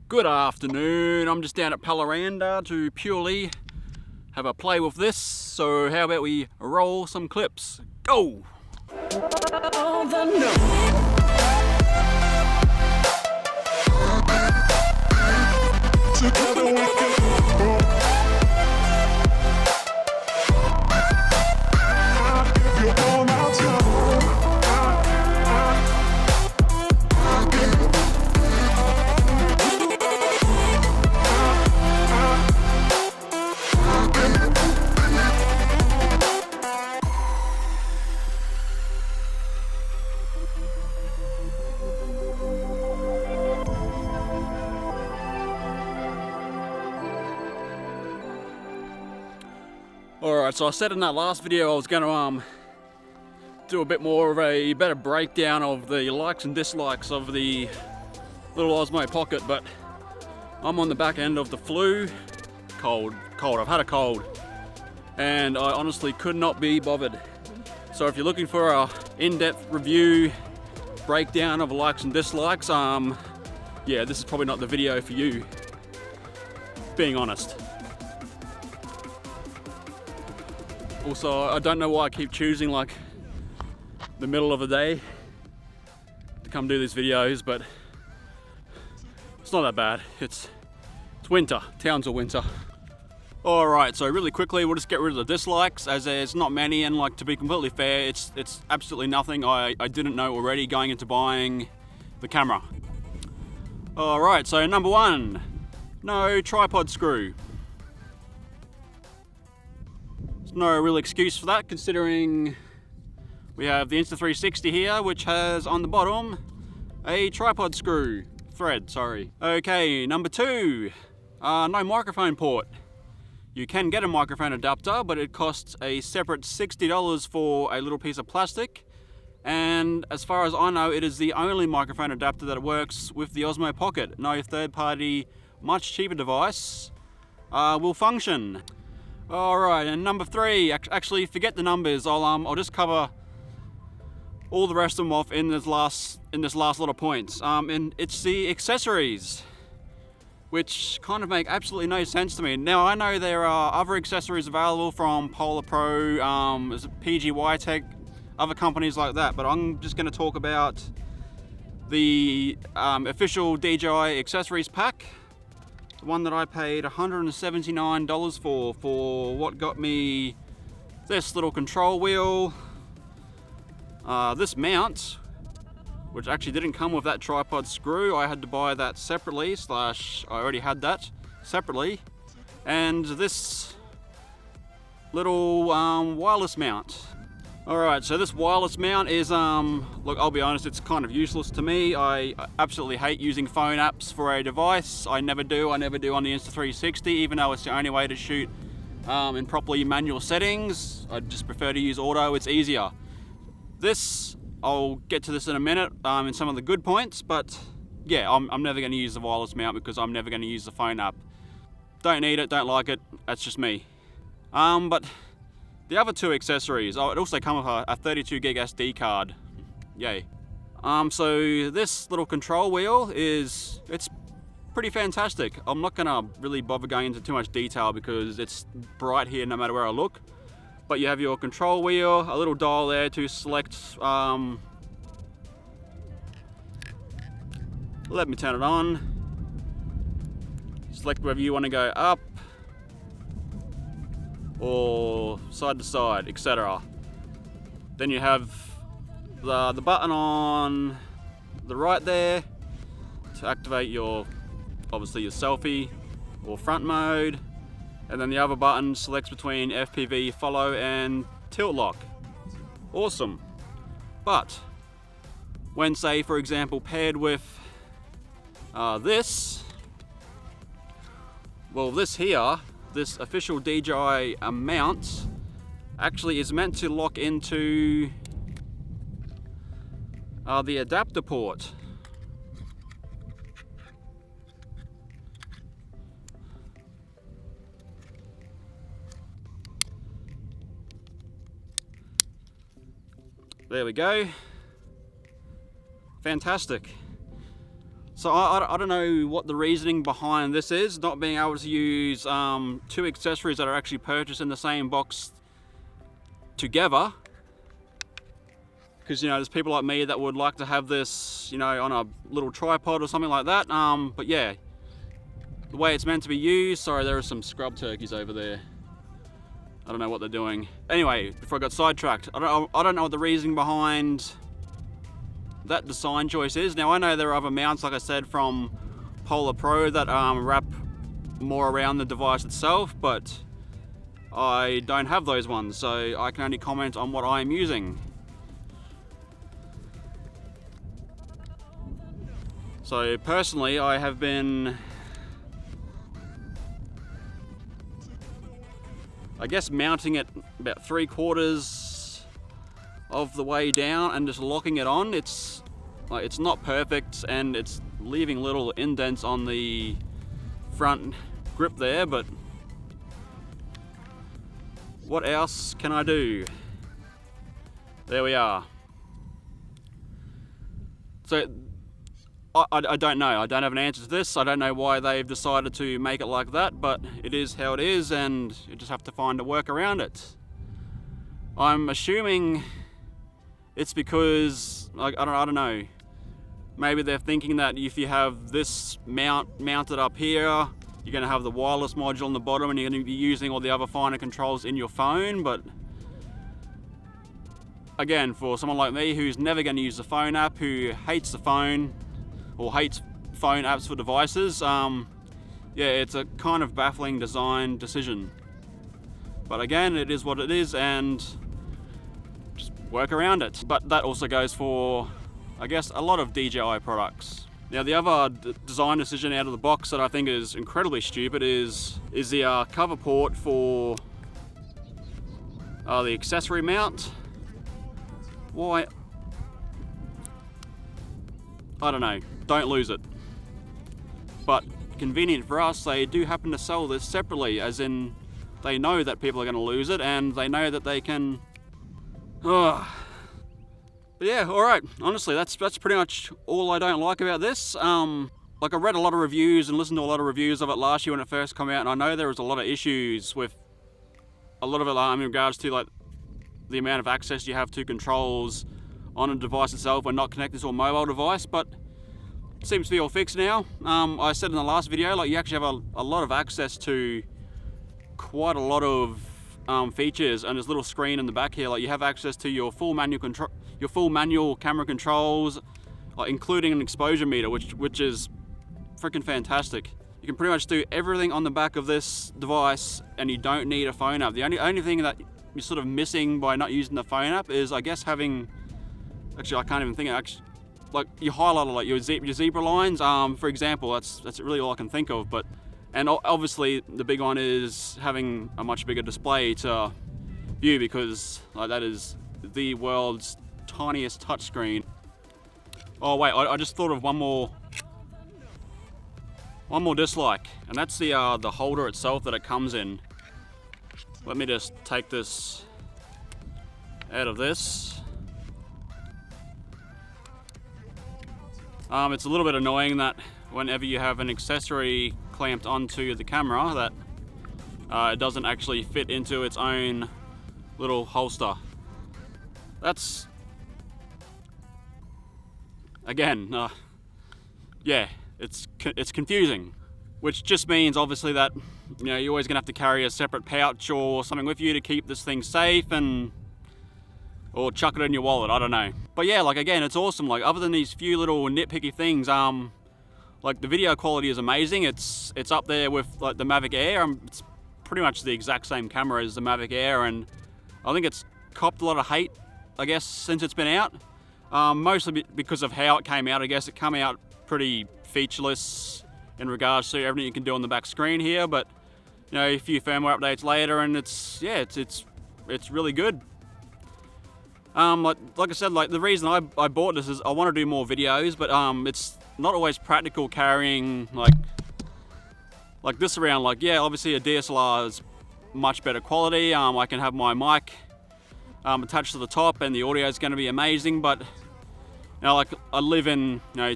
Good afternoon, I'm just down at Palaranda to purely have a play with this, so how about we roll some clips? Go! On the together we can go. I'll give you all my time. Alright, so I said in that last video I was going to do a bit more of a better breakdown of the likes and dislikes of the little Osmo Pocket, but I'm on the back end of the flu. Cold, I've had a cold, and I honestly could not be bothered. So if you're looking for a in-depth review, breakdown of likes and dislikes, yeah, this is probably not the video for you, being honest. Also, I don't know why I keep choosing like the middle of the day to come do these videos, but it's not that bad. It's winter, Townsville winter. Alright, so really quickly we'll just get rid of the dislikes, as there's not many, and like, to be completely fair, it's absolutely nothing I didn't know already going into buying the camera. Alright, so number one, no tripod screw. No real excuse for that, considering we have the Insta360 here, which has on the bottom a tripod screw thread, sorry. Okay, number two, no microphone port. You can get a microphone adapter, but it costs a separate $60 for a little piece of plastic, and as far as I know, it is the only microphone adapter that works with the Osmo Pocket. No third-party, much cheaper device will function. Alright, and number three, actually forget the numbers, I'll just cover all the rest of them off in this last lot of points. And it's the accessories, which kind of make absolutely no sense to me. Now I know there are other accessories available from Polar Pro, PGY Tech, other companies like that, but I'm just going to talk about the official DJI accessories pack. One that I paid $179 for what got me this little control wheel, this mount, which actually didn't come with that tripod screw. I had to buy that separately, I already had that separately, and this little wireless mount. Alright, so this wireless mount is, look, I'll be honest, it's kind of useless to me. I absolutely hate using phone apps for a device. I never do on the Insta360, even though it's the only way to shoot in properly manual settings. I just prefer to use auto, it's easier. This, I'll get to this in a minute, in some of the good points, but yeah, I'm never going to use the wireless mount because I'm never going to use the phone app. Don't need it, don't like it, that's just me. But the other two accessories, it also comes with a 32 gig SD card. Yay. So this little control wheel it's pretty fantastic. I'm not gonna really bother going into too much detail because it's bright here no matter where I look. But you have your control wheel, a little dial there to select, let me turn it on. Select whether you want to go up, or side to side, etc. Then you have the button on the right there to activate obviously your selfie or front mode, and then the other button selects between FPV follow and tilt lock. Awesome. But when, say for example, paired with this here, this official DJI mount actually is meant to lock into the adapter port. There we go. Fantastic. So I don't know what the reasoning behind this is, not being able to use two accessories that are actually purchased in the same box together. Because, you know, there's people like me that would like to have this, you know, on a little tripod or something like that. But yeah, the way it's meant to be used. Sorry, there are some scrub turkeys over there. I don't know what they're doing. Anyway, before I got sidetracked, I don't know what the reasoning behind that design choice is. Now, I know there are other mounts, like I said, from Polar Pro that wrap more around the device itself, but I don't have those ones, so I can only comment on what I am using. So personally, I have been, I guess, mounting it about 3/4 of the way down and just locking it on. It's not perfect and it's leaving little indents on the front grip there, but what else can I do? There we are. So I don't know. I don't have an answer to this. I don't know why they've decided to make it like that, but it is how it is, and you just have to find a work around it. I'm assuming it's because, like, I don't know. Maybe they're thinking that if you have this mounted up here, you're going to have the wireless module on the bottom, and you're going to be using all the other finer controls in your phone. But again, for someone like me who's never going to use the phone app, who hates the phone, or hates phone apps for devices, yeah, it's a kind of baffling design decision. But again, it is what it is, and just work around it. But that also goes for, I guess, a lot of DJI products. Now, the other design decision out of the box that I think is incredibly stupid is the cover port for the accessory mount. Why? I don't know. Don't lose it. But convenient for us, they do happen to sell this separately, as in they know that people are going to lose it and they know that they can. But yeah, all right. Honestly, that's pretty much all I don't like about this. Like, I read a lot of reviews and listened to a lot of reviews of it last year when it first came out, and I know there was a lot of issues with a lot of it in regards to, like, the amount of access you have to controls on a device itself when not connected to a mobile device, but it seems to be all fixed now. I said in the last video, like, you actually have a lot of access to quite a lot of features on this little screen in the back here. Like, you have access to your full manual camera controls, including an exposure meter, which is freaking fantastic. You can pretty much do everything on the back of this device, and you don't need a phone app. The only thing that you're sort of missing by not using the phone app is, I guess, having, actually, I can't even think of, actually, like, you highlight like your zebra lines, for example. That's really all I can think of. But, and obviously the big one is having a much bigger display to view, because, like, that is the world's tiniest touchscreen. Oh wait, I just thought of one more dislike, and that's the holder itself that it comes in. Let me just take this out of this. It's a little bit annoying that whenever you have an accessory clamped onto the camera, that it doesn't actually fit into its own little holster. That's, again, yeah, it's confusing, which just means obviously that, you know, you're always gonna have to carry a separate pouch or something with you to keep this thing safe, or chuck it in your wallet, I don't know. But yeah, like, again, it's awesome. Like, other than these few little nitpicky things, like, the video quality is amazing. It's up there with, like, the Mavic Air. It's pretty much the exact same camera as the Mavic Air, and I think it's copped a lot of hate, I guess, since it's been out. Mostly because of how it came out. I guess it came out pretty featureless in regards to everything you can do on the back screen here, but, you know, a few firmware updates later, and it's really good. Like I said, like, the reason I bought this is I want to do more videos, but it's not always practical carrying like this around. Like, yeah, obviously a DSLR is much better quality. I can have my mic attached to the top, and the audio is going to be amazing. But, you know, like, I live in, you know,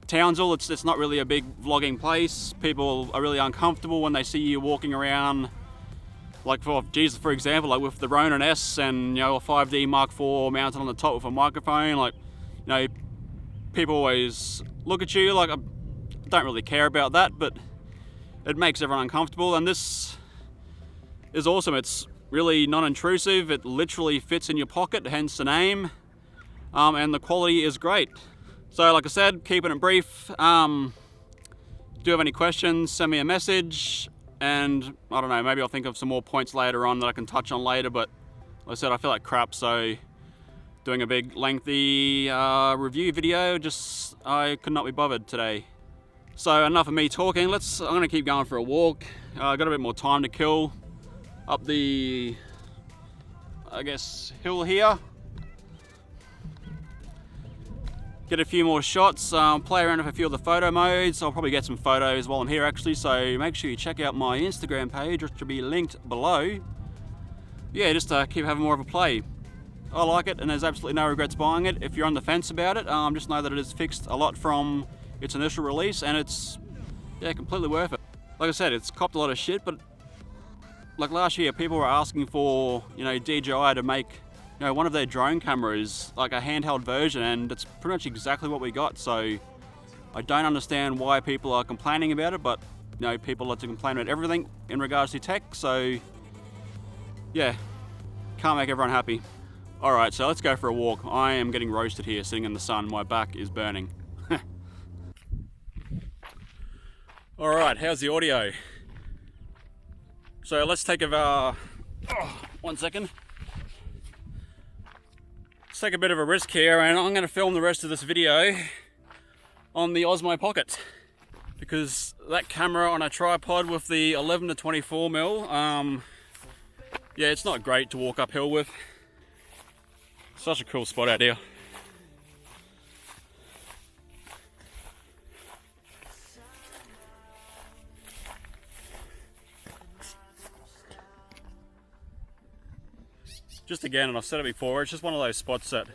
Townsville, it's not really a big vlogging place. People are really uncomfortable when they see you walking around, like for example, like with the Ronin S and, you know, a 5D Mark IV mounted on the top with a microphone. Like, you know, people always look at you. Like, I don't really care about that, but it makes everyone uncomfortable. And this is awesome. It's really non-intrusive. It literally fits in your pocket, hence the name. And the quality is great. So like I said, keeping it brief. Do you have any questions, send me a message, and I don't know, maybe I'll think of some more points later on that I can touch on later, but like I said, I feel like crap, so doing a big lengthy review video, I could not be bothered today. So enough of me talking, I'm gonna keep going for a walk. I got a bit more time to kill up the, I guess, hill here. Get a few more shots, play around with a few of the photo modes. I'll probably get some photos while I'm here actually, so make sure you check out my Instagram page, which will be linked below. Yeah, just keep having more of a play. I like it and there's absolutely no regrets buying it. If you're on the fence about it, just know that it has fixed a lot from its initial release and it's, yeah, completely worth it. Like I said, it's copped a lot of shit, but like last year people were asking for, you know, DJI to make, you know, one of their drone cameras, like a handheld version, and it's pretty much exactly what we got. So I don't understand why people are complaining about it, but you know, people like to complain about everything in regards to tech. So yeah, can't make everyone happy. All right, so let's go for a walk. I am getting roasted here, sitting in the sun. My back is burning. All right, how's the audio? So let's take a, 1 second. Let's take a bit of a risk here, and I'm going to film the rest of this video on the Osmo Pocket, because that camera on a tripod with the 11 to 24mm, yeah, it's not great to walk uphill with. Such a cool spot out here. Just again, and I've said it before, it's just one of those spots that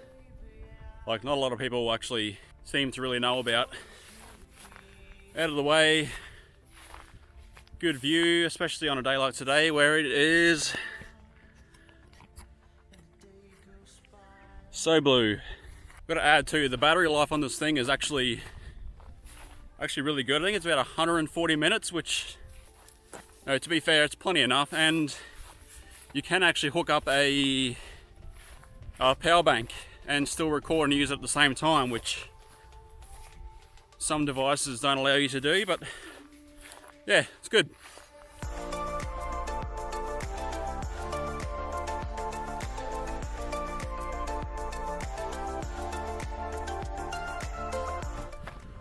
like not a lot of people actually seem to really know about. Out of the way, good view, especially on a day like today where it is so blue. Got to add too, the battery life on this thing is actually really good. I think it's about 140 minutes, which, no, to be fair, it's plenty enough, and you can actually hook up a power bank and still record and use it at the same time, which some devices don't allow you to do, but yeah, it's good.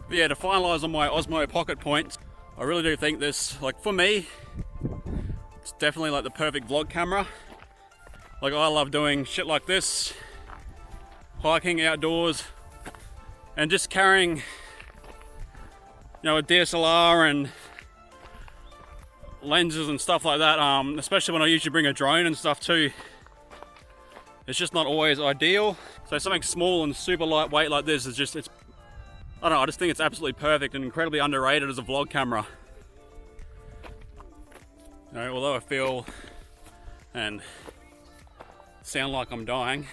But yeah, to finalise on my Osmo Pocket points, I really do think this, like for me, it's definitely like the perfect vlog camera. Like I love doing shit like this, hiking outdoors, and just carrying, you know, a DSLR and lenses and stuff like that, especially when I usually bring a drone and stuff too. It's just not always ideal. So something small and super lightweight like this is just, I don't know, I just think it's absolutely perfect and incredibly underrated as a vlog camera. You know, although I feel and sound like I'm dying,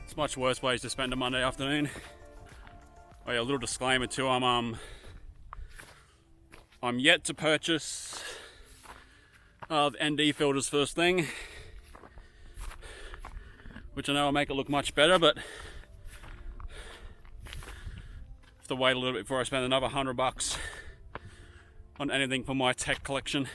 it's much worse ways to spend a Monday afternoon. Oh yeah, a little disclaimer too, I'm yet to purchase the ND filters first thing, which I know will make it look much better, but have to wait a little bit before I spend another $100 on anything for my tech collection.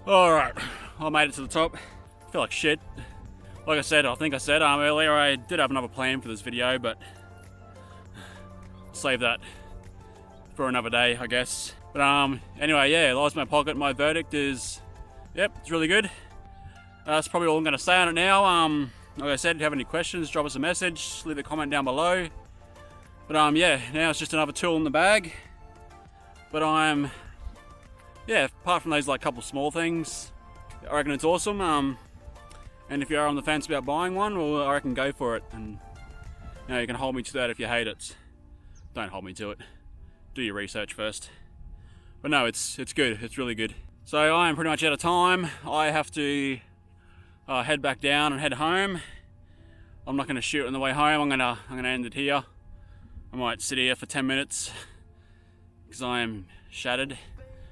Alright, I made it to the top. I feel like shit. Like I said, I think I said earlier, I did have another plan for this video, but save that for another day, I guess. But anyway, yeah, Osmo Pocket, my verdict is, yep, it's really good. That's probably all I'm going to say on it now. Like I said, if you have any questions, drop us a message, leave a comment down below. But yeah, now it's just another tool in the bag. But yeah, apart from those like couple small things, I reckon it's awesome. And if you are on the fence about buying one, well, I reckon go for it. And you know, you can hold me to that if you hate it. Don't hold me to it. Do your research first. But no, it's good. It's really good. So I am pretty much out of time. I have to head back down and head home. I'm not going to shoot on the way home. I'm gonna end it here. I might sit here for 10 minutes because I am shattered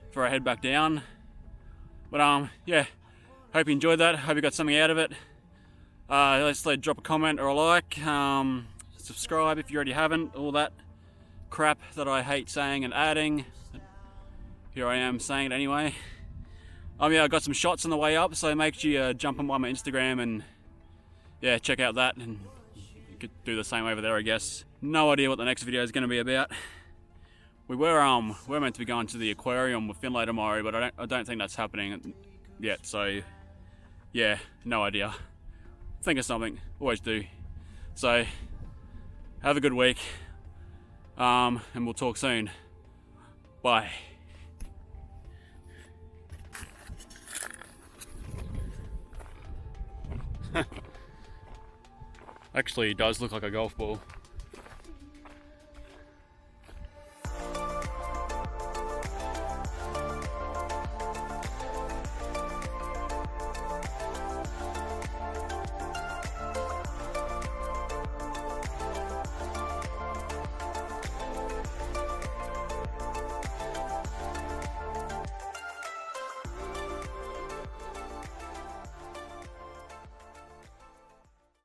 before I head back down. But yeah, hope you enjoyed that. Hope you got something out of it. Let's drop a comment or a like. Subscribe if you already haven't. All that crap that I hate saying and adding. Here I am saying it anyway. Yeah, I got some shots on the way up, so make sure you jump on by my Instagram and yeah, check out that, and you could do the same over there, I guess. No idea what the next video is going to be about. We're meant to be going to the aquarium with Finlay tomorrow, but I don't think that's happening yet. So yeah, no idea. Think of something, always do. So have a good week, and we'll talk soon. Bye. Actually, it does look like a golf ball.